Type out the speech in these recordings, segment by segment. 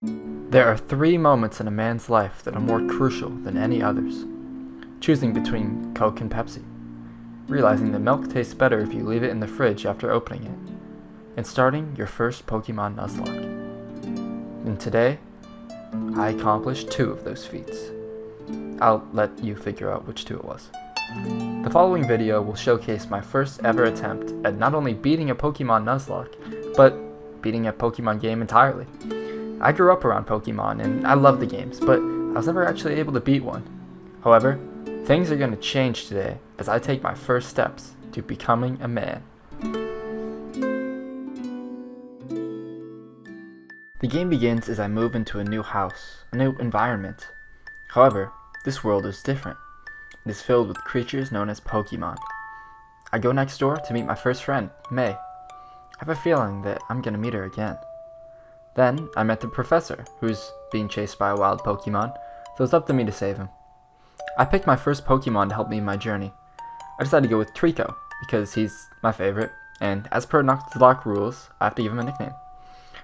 There are 3 moments in a man's life that are more crucial than any others. Choosing between Coke and Pepsi, realizing that milk tastes better if you leave it in the fridge after opening it, and starting your first Pokémon Nuzlocke. And today, I accomplished 2 of those feats. I'll let you figure out which 2 it was. The following video will showcase my first ever attempt at not only beating a Pokémon Nuzlocke, but beating a Pokémon game entirely. I grew up around Pokémon and I love the games, but I was never actually able to beat one. However, things are going to change today as I take my first steps to becoming a man. The game begins as I move into a new house, a new environment. However, this world is different. It is filled with creatures known as Pokémon. I go next door to meet my first friend, May. I have a feeling that I'm going to meet her again. Then, I met the professor, who's being chased by a wild Pokémon, so it's up to me to save him. I picked my first Pokémon to help me in my journey. I decided to go with Trico, because he's my favorite, and as per Nuzlocke rules, I have to give him a nickname.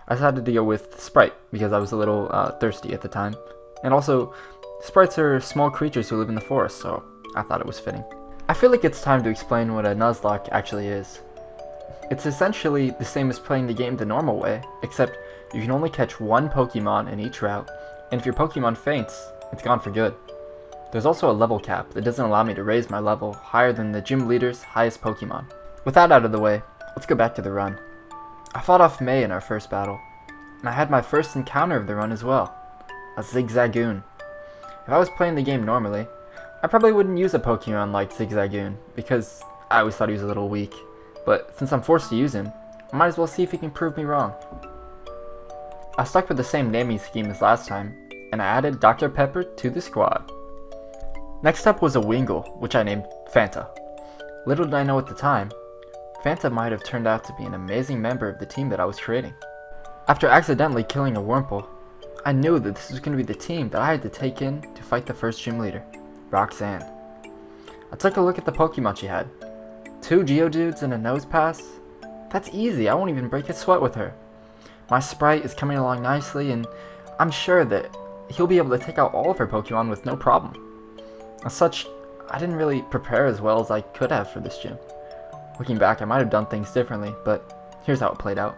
I decided to go with Sprite, because I was a little thirsty at the time, and also, sprites are small creatures who live in the forest, so I thought it was fitting. I feel like it's time to explain what a Nuzlocke actually is. It's essentially the same as playing the game the normal way, except you can only catch 1 Pokémon in each route, and if your Pokémon faints, it's gone for good. There's also a level cap that doesn't allow me to raise my level higher than the gym leader's highest Pokémon. With that out of the way, let's go back to the run. I fought off May in our first battle, and I had my first encounter of the run as well, a Zigzagoon. If I was playing the game normally, I probably wouldn't use a Pokémon like Zigzagoon, because I always thought he was a little weak, but since I'm forced to use him, I might as well see if he can prove me wrong. I stuck with the same naming scheme as last time, and I added Dr. Pepper to the squad. Next up was a Wingull, which I named Fanta. Little did I know at the time, Fanta might have turned out to be an amazing member of the team that I was creating. After accidentally killing a Wurmple, I knew that this was going to be the team that I had to take in to fight the first gym leader, Roxanne. I took a look at the Pokemon she had. 2 Geodudes and a Nosepass? That's easy, I won't even break a sweat with her. My Sprite is coming along nicely, and I'm sure that he'll be able to take out all of her Pokemon with no problem. As such, I didn't really prepare as well as I could have for this gym. Looking back, I might have done things differently, but here's how it played out.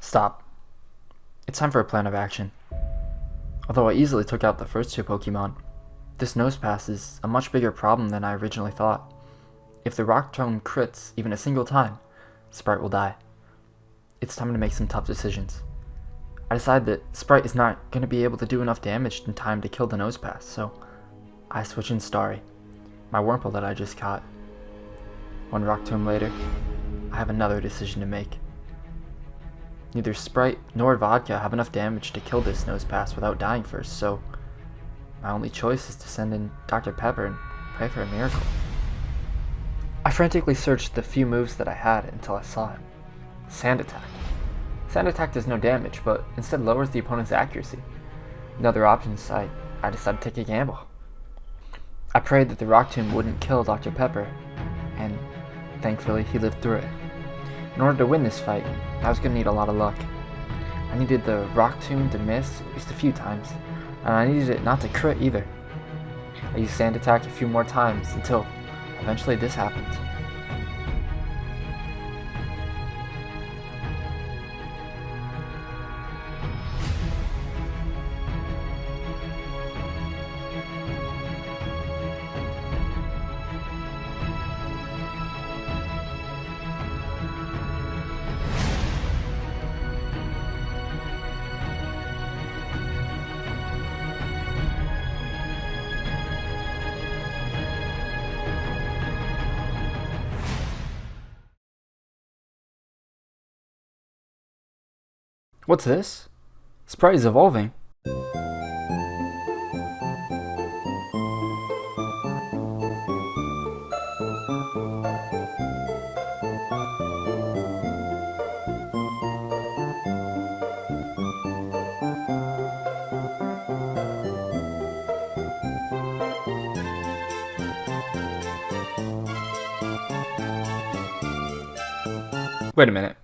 Stop. It's time for a plan of action. Although I easily took out the first 2 Pokemon, this Nosepass is a much bigger problem than I originally thought. If the Rock Tomb crits even a single time, Sprite will die. It's time to make some tough decisions. I decided that Sprite is not going to be able to do enough damage in time to kill the Nosepass, so I switch in Starry, my Wurmple that I just caught. 1 Rock Tomb later, I have another decision to make. Neither Sprite nor Vodka have enough damage to kill this Nosepass without dying first, so my only choice is to send in Dr. Pepper and pray for a miracle. I frantically searched the few moves that I had until I saw it. Sand Attack. Sand Attack does no damage, but instead lowers the opponent's accuracy. In other options, I decided to take a gamble. I prayed that the Rock Tomb wouldn't kill Dr. Pepper, and thankfully he lived through it. In order to win this fight, I was gonna need a lot of luck. I needed the rock tomb to miss at least a few times, and I needed it not to crit either. I used sand attack a few more times until eventually this happened. What's this? Sprite is evolving. Wait a minute.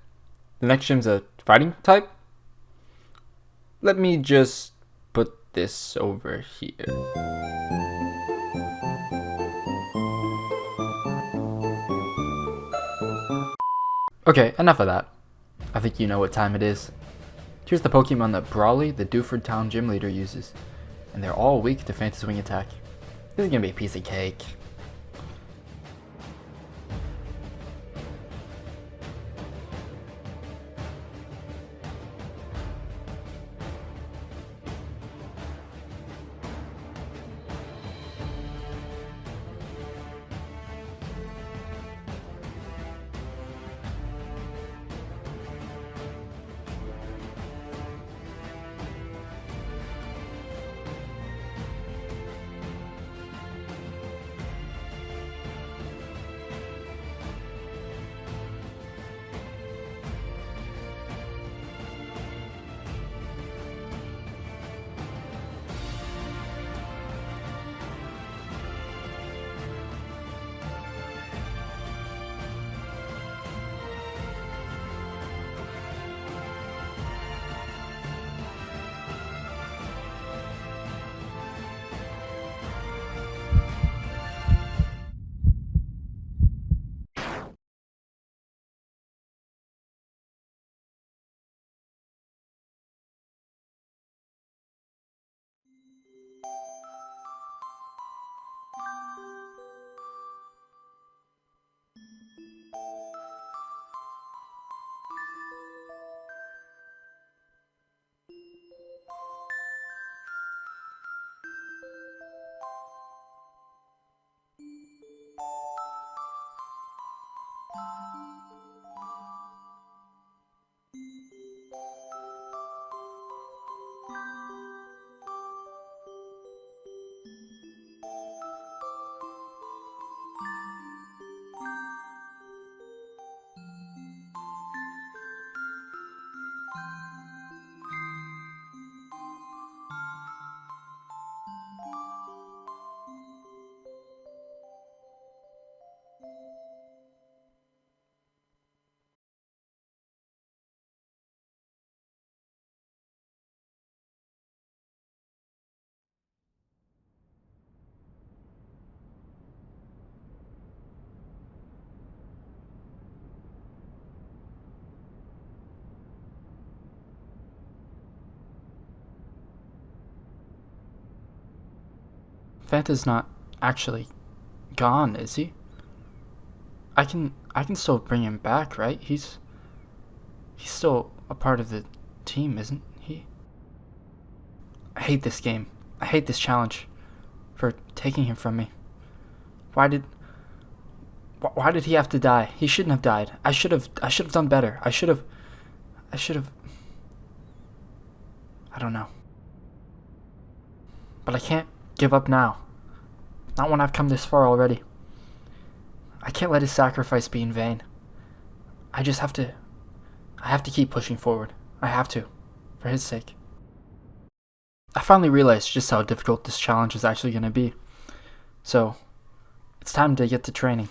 The next gym's a fighting type? Let me just put this over here. Okay, enough of that. I think you know what time it is. Here's the Pokemon that Brawly, the Dewford Town gym leader, uses. And they're all weak to Fanta's Wing attack. This is gonna be a piece of cake. Fanta's not actually gone, is he? I can still bring him back, right? He's still a part of the team, isn't he? I hate this game. I hate this challenge for taking him from me. Why did he have to die? He shouldn't have died. I should have done better. I should have I don't know. But I can't give up now. Not when I've come this far already. I can't let his sacrifice be in vain. I have to keep pushing forward. I have to, for his sake. I finally realized just how difficult this challenge is actually going to be. So, it's time to get to training.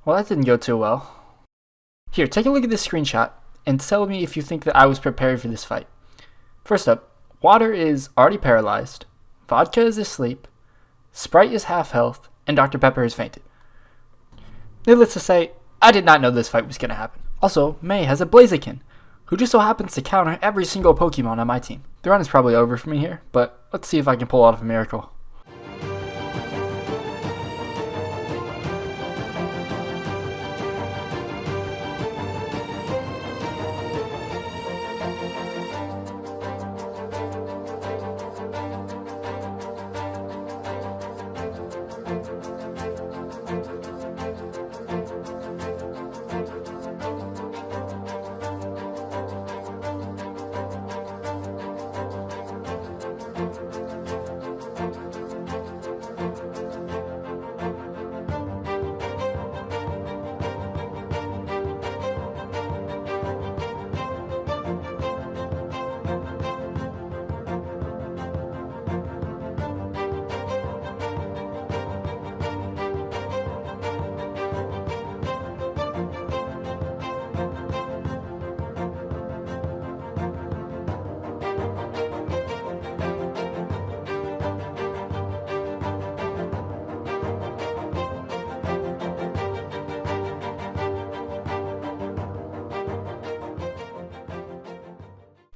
Well, that didn't go too well. Here, take a look at this screenshot and tell me if you think that I was prepared for this fight. First up, water is already paralyzed, vodka is asleep, Sprite is half health, and Dr. Pepper has fainted. Needless to say, I did not know this fight was going to happen. Also, May has a Blaziken, who just so happens to counter every single Pokemon on my team. The run is probably over for me here, but let's see if I can pull off a miracle.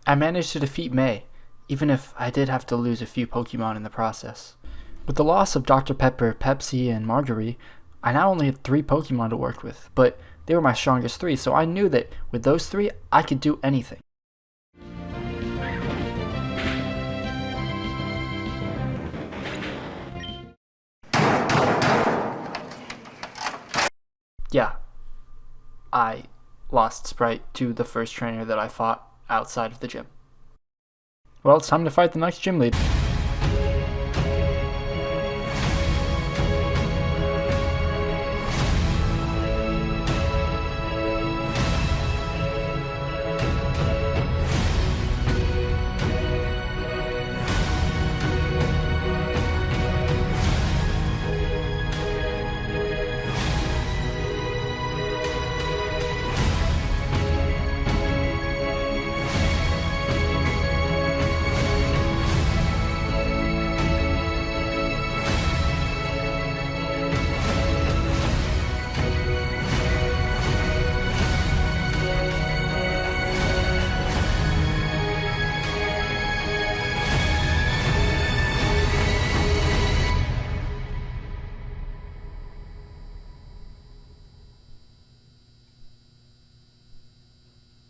I managed to defeat May, even if I did have to lose a few Pokemon in the process. With the loss of Dr. Pepper, Pepsi, and Marguerite, I now only had 3 Pokemon to work with, but they were my strongest 3, so I knew that with those 3, I could do anything. Yeah, I lost Sprite to the first trainer that I fought outside of the gym. Well, it's time to fight the next gym lead.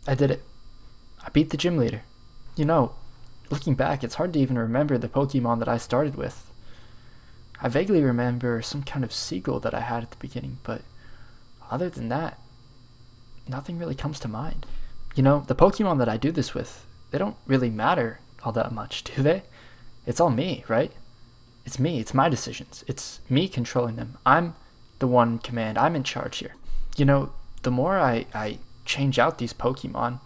I did it. I beat the gym leader. You know, looking back, it's hard to even remember the Pokemon that I started with. I vaguely remember some kind of seagull that I had at the beginning, but other than that, nothing really comes to mind. You know, the Pokemon that I do this with, they don't really matter all that much, do they? It's all me, right? It's me, it's my decisions. It's me controlling them. I'm the one in command. I'm in charge here. You know, the more I change out these Pokemon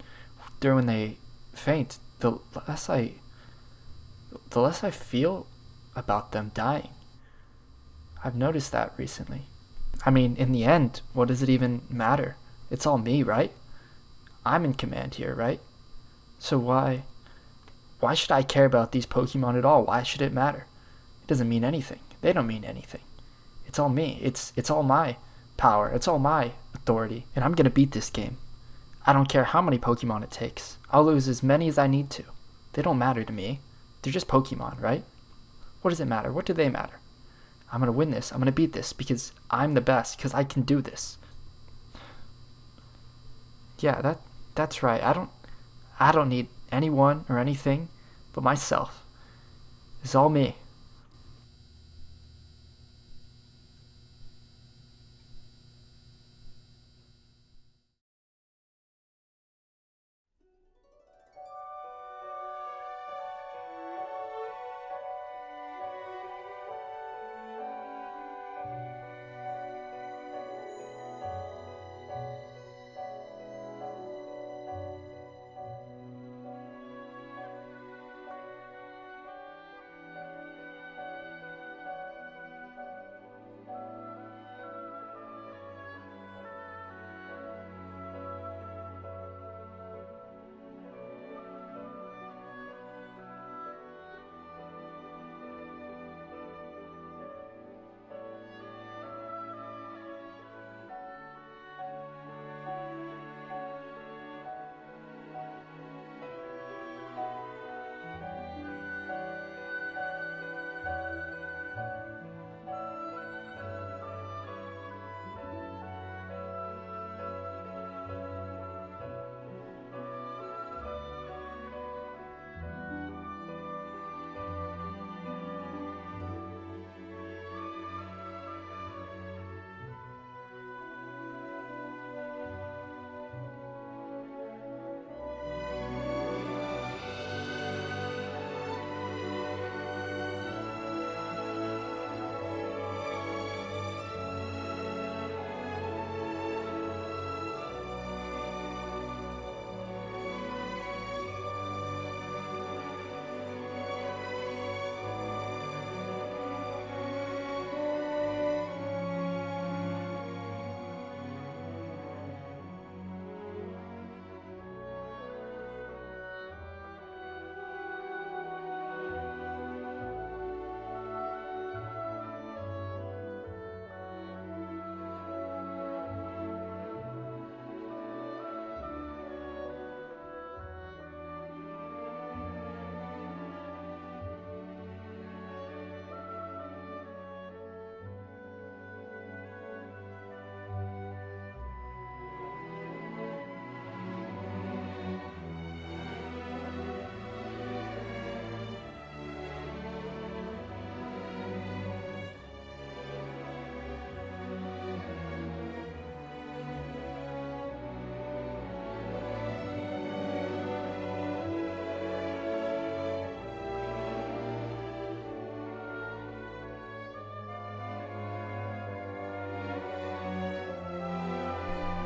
during when they faint, the less I feel about them dying. I've noticed that recently. I mean, in the end, what does it even matter? It's all me, right? I'm in command here, right? So why should I care about these Pokemon at all? Why should it matter? It doesn't mean anything. They don't mean anything. It's all me. It's all my power. It's all my authority. And I'm gonna beat this game. I don't care how many Pokemon it takes. I'll lose as many as I need to. They don't matter to me. They're just Pokemon, right? What does it matter? What do they matter? I'm gonna win this. I'm gonna beat this because I'm the best, because I can do this. Yeah, that's right. I don't need anyone or anything but myself. It's all me.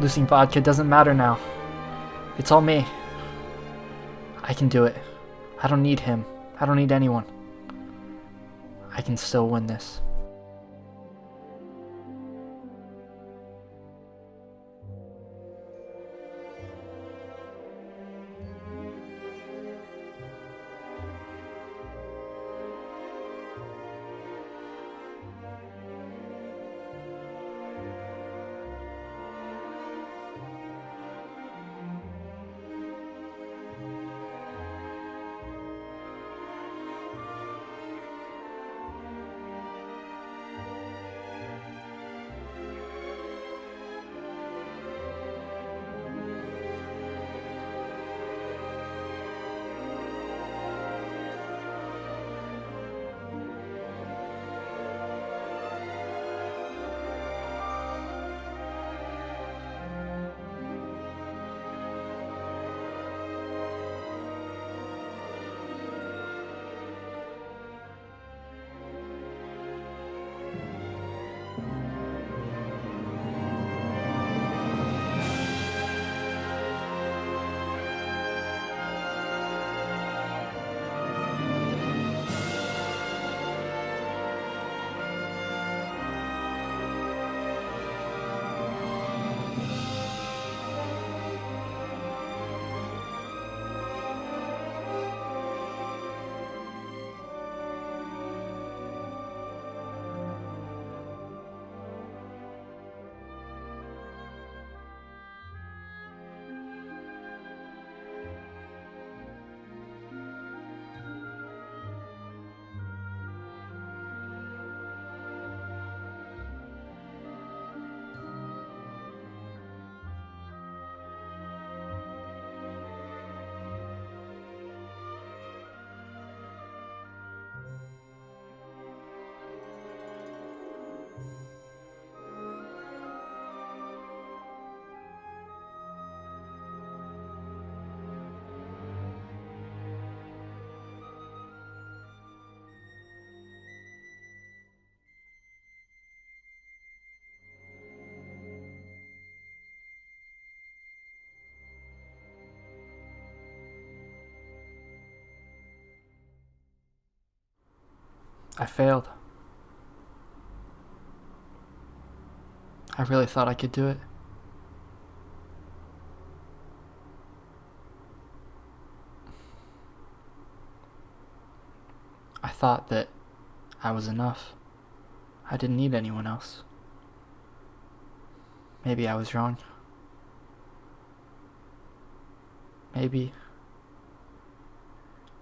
Losing vodka doesn't matter now. It's all me. I can do it. I don't need him. I don't need anyone. I can still win this. I failed. I really thought I could do it. I thought that I was enough. I didn't need anyone else. Maybe I was wrong. Maybe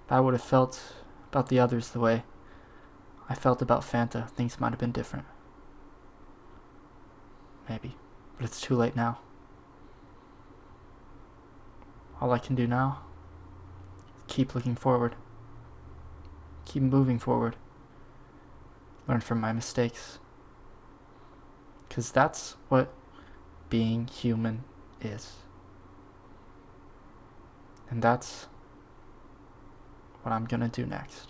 if I would have felt about the others the way I felt about Fanta, things might have been different. Maybe. But it's too late now. All I can do now is keep looking forward. Keep moving forward. Learn from my mistakes. 'Cause that's what being human is. And that's what I'm gonna do next.